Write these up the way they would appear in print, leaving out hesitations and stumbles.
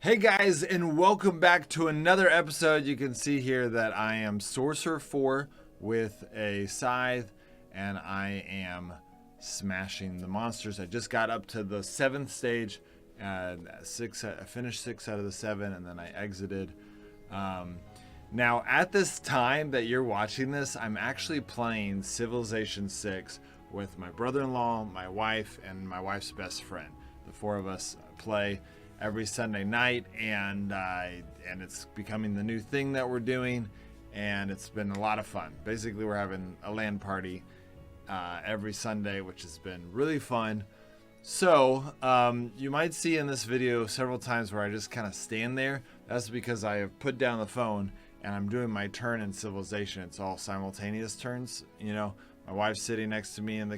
Hey guys, and welcome back to another episode. You can see here that I am Sorcerer 4 with a scythe, and I am smashing the monsters. I just got up to the 7th stage, I finished 6 out of the 7, and then I exited. Now, at this time that you're watching this, I'm actually playing Civilization 6 with my brother-in-law, my wife, and my wife's best friend. The four of us play every Sunday night, and it's becoming the new thing that we're doing, and it's been a lot of fun. Basically, we're having a LAN party every Sunday, which has been really fun. So you might see in this video several times where I just kind of stand there. That's because I have put down the phone and I'm doing my turn in Civilization. It's all simultaneous turns. You know, my wife's sitting next to me on the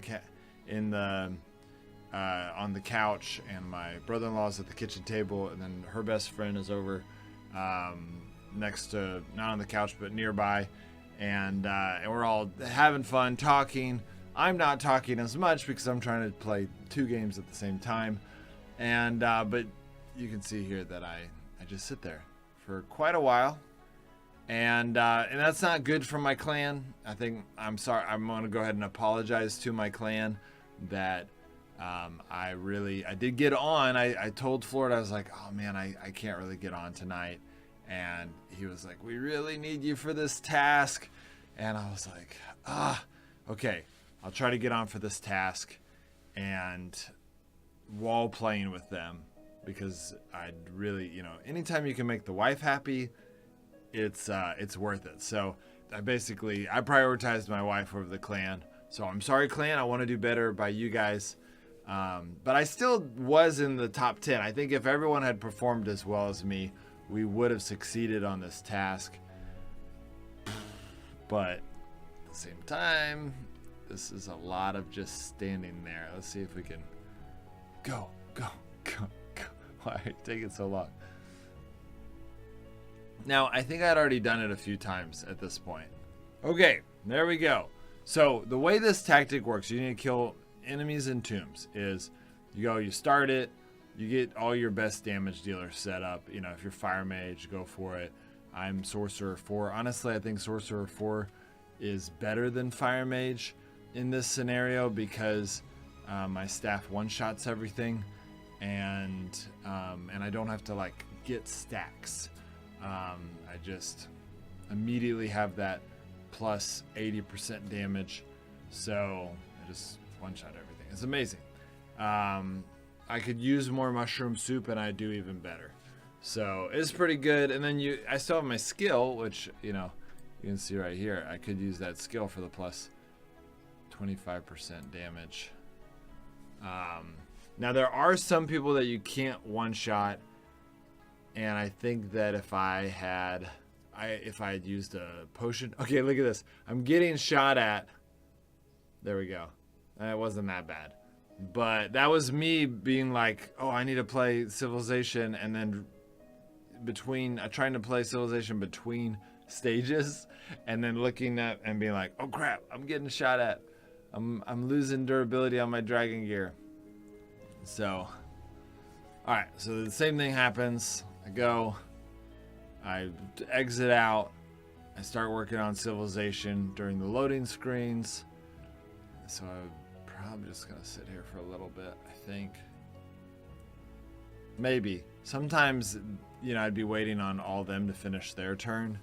couch, and my brother-in-law's at the kitchen table, and then her best friend is over next to, not on the couch but nearby, and we're all having fun talking. I'm not talking as much because I'm trying to play 2 games at the same time, and but you can see here that I just sit there for quite a while, and that's not good for my clan. I'm sorry. I'm going to go ahead and apologize to my clan that I did get on. I told Florida, I was like, oh man, I can't really get on tonight. And he was like, we really need you for this task. And I was like, okay, I'll try to get on for this task. And while playing with them, because I'd really, anytime you can make the wife happy, it's worth it. So I prioritized my wife over the clan. So I'm sorry, clan. I want to do better by you guys. But I still was in the top 10. I think if everyone had performed as well as me, we would have succeeded on this task. But at the same time, this is a lot of just standing there. Let's see if we can go. Why are you taking so long? Now, I think I'd already done it a few times at this point. Okay, there we go. So the way this tactic works, you need to kill enemies in tombs. Is you start it, you get all your best damage dealers set up. If you're fire mage, go for it. I'm Sorcerer 4. Honestly, I think Sorcerer 4 is better than fire mage in this scenario because my staff one-shots everything, and I don't have to get stacks. I just immediately have that plus 80% damage, so I just one-shot everything. It's amazing. I could use more mushroom soup and I do even better. So it's pretty good. And then I still have my skill, which you can see right here. I could use that skill for the plus 25% damage. Now there are some people that you can't one-shot, and I think that if I had used a potion. Okay, look at this. I'm getting shot at. There we go. It wasn't that bad. But that was me being like, oh, I need to play Civilization, and then trying to play Civilization between stages, and then looking at and being like, oh crap, I'm getting shot at. I'm losing durability on my dragon gear. So, alright, so the same thing happens. I exit out, I start working on Civilization during the loading screens. So I'm probably just gonna sit here for a little bit, I think. Maybe. Sometimes, I'd be waiting on all them to finish their turn,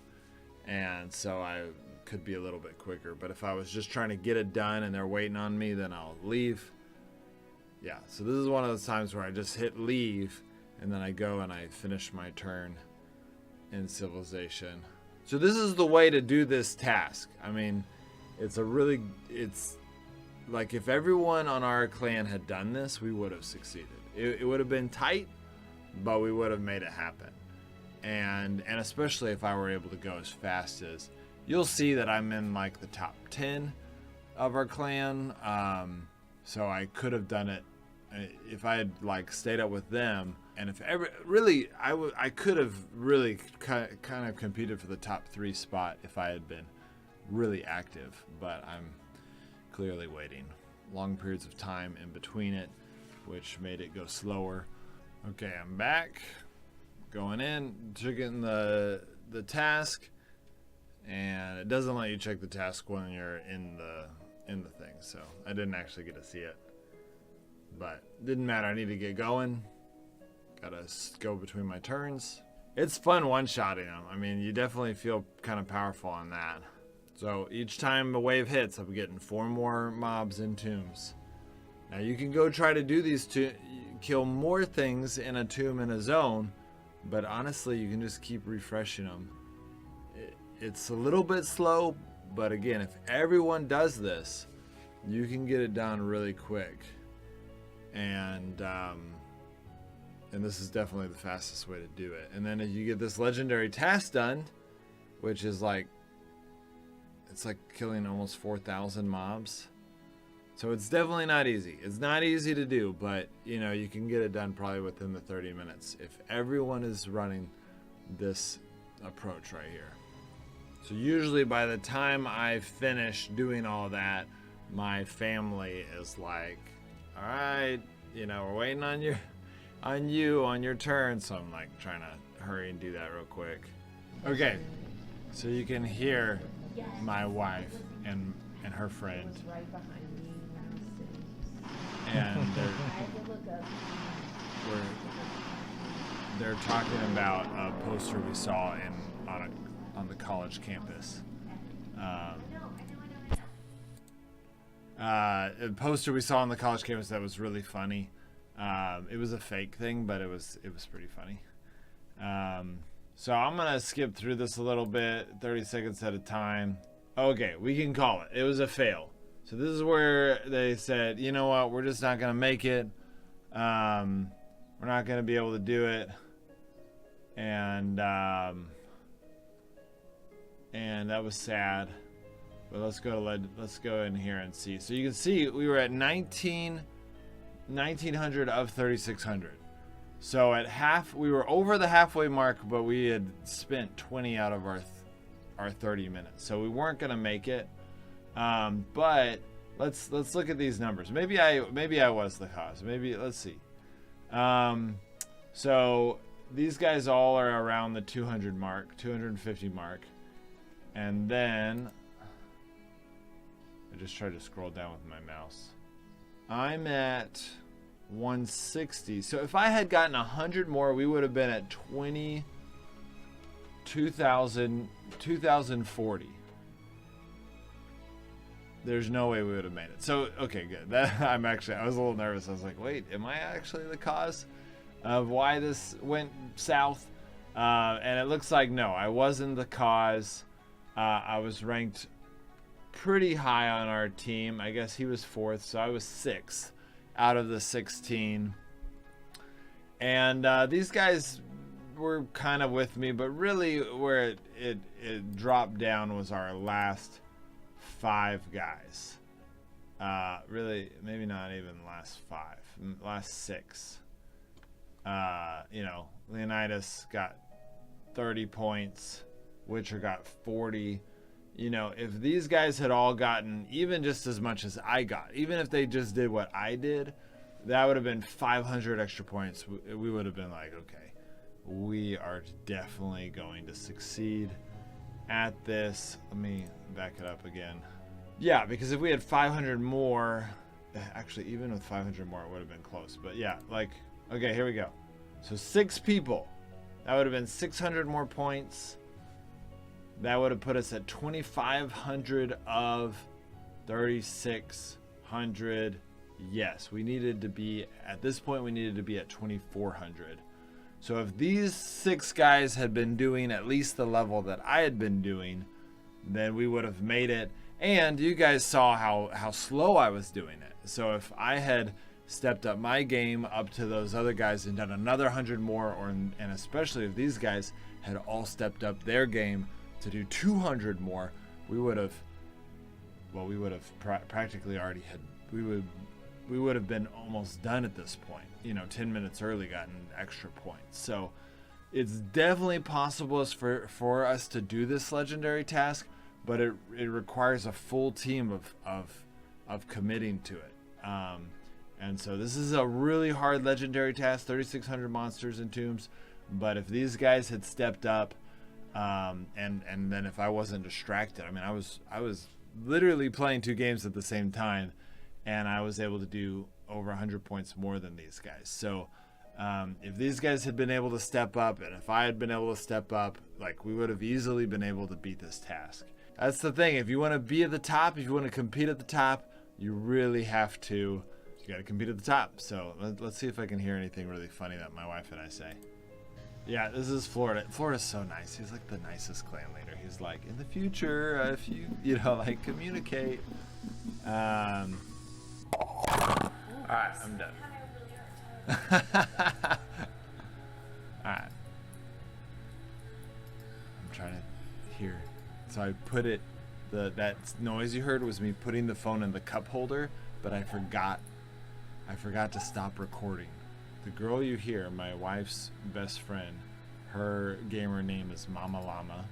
and so I could be a little bit quicker. But if I was just trying to get it done and they're waiting on me, then I'll leave. Yeah, so this is one of those times where I just hit leave, and then I go and I finish my turn in Civilization. So this is the way to do this task. I mean, it's like if everyone on our clan had done this, we would have succeeded. It would have been tight, but we would have made it happen. And especially if I were able to go as fast as, you'll see that I'm in the top 10 of our clan. So I could have done it if I had stayed up with them. And if I could have really kind of competed for the top 3 spot if I had been really active, but I'm clearly waiting long periods of time in between it, which made it go slower. Okay, I'm back. going in, checking the task, and it doesn't let you check the task when you're in the thing. So I didn't actually get to see it, but didn't matter. I need to get going. Gotta go between my turns. It's fun one-shotting them. I mean, you definitely feel kind of powerful on that. So each time a wave hits, I'm getting 4 more mobs in tombs. Now you can go try to do these to kill more things in a tomb in a zone, but honestly, you can just keep refreshing them. It's a little bit slow, but again, if everyone does this, you can get it done really quick. And this is definitely the fastest way to do it. And then if you get this legendary task done, which is like, it's like killing almost 4,000 mobs. So it's definitely not easy. It's not easy to do, but you know, you can get it done probably within the 30 minutes if everyone is running this approach right here. So usually by the time I finish doing all that, my family is like, all right, you know, we're waiting on you on your turn. So I'm like trying to hurry and do that real quick. Okay, so you can hear my wife and her friend, and they're talking about a poster we saw on the college campus. A poster we saw on the college campus that was really funny. It was a fake thing, but it was pretty funny. So I'm gonna skip through this a little bit, 30 seconds at a time. Okay, we can call it. It was a fail. So this is where they said, you know what, we're just not gonna make it. We're not gonna be able to do it. And that was sad. But let's go in here and see. So you can see we were at 1900 of 3600. So at half, we were over the halfway mark, but we had spent 20 out of our 30 minutes. So we weren't gonna make it. But let's look at these numbers. Maybe I was the cause. Maybe let's see. So these guys all are around the 200 mark, 250 mark, and then I just tried to scroll down with my mouse. I'm at 160. So if I had gotten 100 more, we would have been at 2040. There's no way we would have made it. So, okay, good. I was a little nervous. I was like, wait, am I actually the cause of why this went south? And it looks like, no, I wasn't the cause. I was ranked pretty high on our team. I guess he was 4th, so I was 6th out of the 16. And these guys were kind of with me, but really where it dropped down was our last 5 guys. Really, maybe not even last 5, last 6. You know, Leonidas got 30 points. Witcher got 40. You know, if these guys had all gotten even just as much as I got, even if they just did what I did, that would have been 500 extra points. We would have been like, okay, we are definitely going to succeed at this. Let me back it up again. Yeah, because if we had 500 more, actually, even with 500 more, it would have been close. But yeah, like, okay, here we go. So 6 people. That would have been 600 more points. That would have put us at 2,500 of 3,600. Yes, we needed to be, at this point, we needed to be at 2,400. So if these 6 guys had been doing at least the level that I had been doing, then we would have made it. And you guys saw how slow I was doing it. So if I had stepped up my game up to those other guys and done another 100 more, and especially if these guys had all stepped up their game to do 200 more, we would have practically already had, we would have been almost done at this point. You know, 10 minutes early, gotten extra points. So it's definitely possible for us to do this legendary task, but it requires a full team of committing to it. And so this is a really hard legendary task, 3,600 monsters and tombs. But if these guys had stepped up, and then if I wasn't distracted, I mean, I was literally playing 2 games at the same time, and I was able to do over 100 points more than these guys. So if these guys had been able to step up, and if I had been able to step up, like, we would have easily been able to beat this task. That's the thing. If you want to be at the top, if you want to compete at the top, you really have to. You got to compete at the top. So let's see if I can hear anything really funny that my wife and I say. Yeah, this is Florida. Florida's so nice. He's like the nicest clan leader. He's like, in the future, if you know, like, communicate. All right, I'm done. All right. I'm trying to hear. So I put it. That noise you heard was me putting the phone in the cup holder, but I forgot to stop recording. The girl you hear, my wife's best friend, her gamer name is Mama Llama.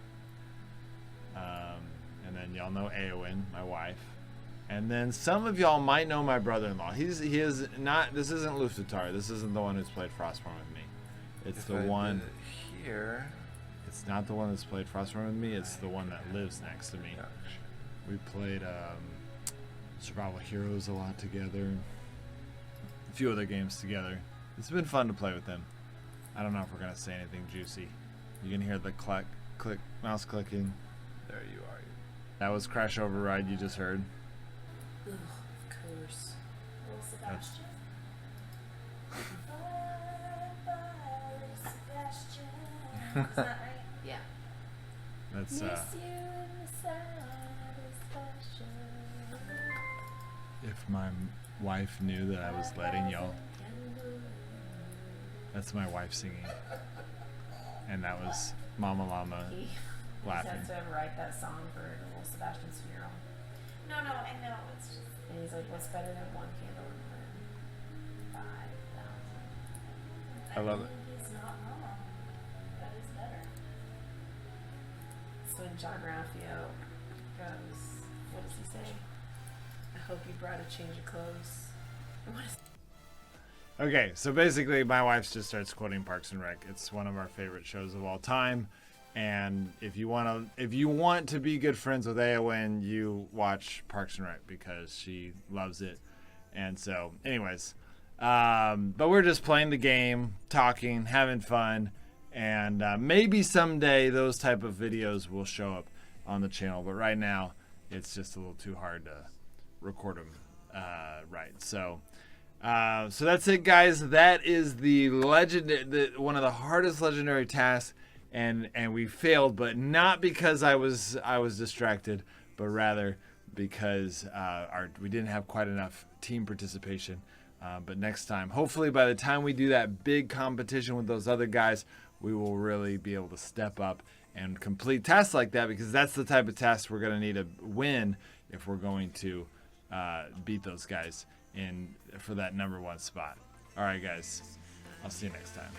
And then y'all know Eowyn, my wife. And then some of y'all might know my brother-in-law. He is not. This isn't Lufthatar. This isn't the one who's played Frostborn with me. It's the one here. It's not the one that's played Frostborn with me. It's the one that lives next to me. We played Survival Heroes a lot together. A few other games together. It's been fun to play with them. I don't know if we're gonna say anything juicy. You can hear the click, mouse clicking. There you are. That was Crash Override you just heard. Ugh, of course. Little Sebastian. Is that right? Yeah. That's if my wife knew that I was letting y'all. That's my wife singing. And that was Mama Llama laughing. He had to write that song for little Sebastian's funeral. No, I know. It's just. And he's like, what's better than one candle in the room? 5,000. I love it. He's not wrong. That is better. So when John Ralphio goes, what does he say? I hope you brought a change of clothes. What is Okay, so basically my wife just starts quoting Parks and Rec. It's one of our favorite shows of all time. And if you want to be good friends with Eowyn, you watch Parks and Rec because she loves it. And so, anyways, but we're just playing the game, talking, having fun, and maybe someday those type of videos will show up on the channel. But right now, it's just a little too hard to record them right. So that's it, guys. That is the one of the hardest legendary tasks. And we failed, but not because I was distracted, but rather because we didn't have quite enough team participation. But next time, hopefully by the time we do that big competition with those other guys, we will really be able to step up and complete tasks like that, because that's the type of tasks we're going to need to win if we're going to beat those guys for that #1 spot. All right, guys. I'll see you next time.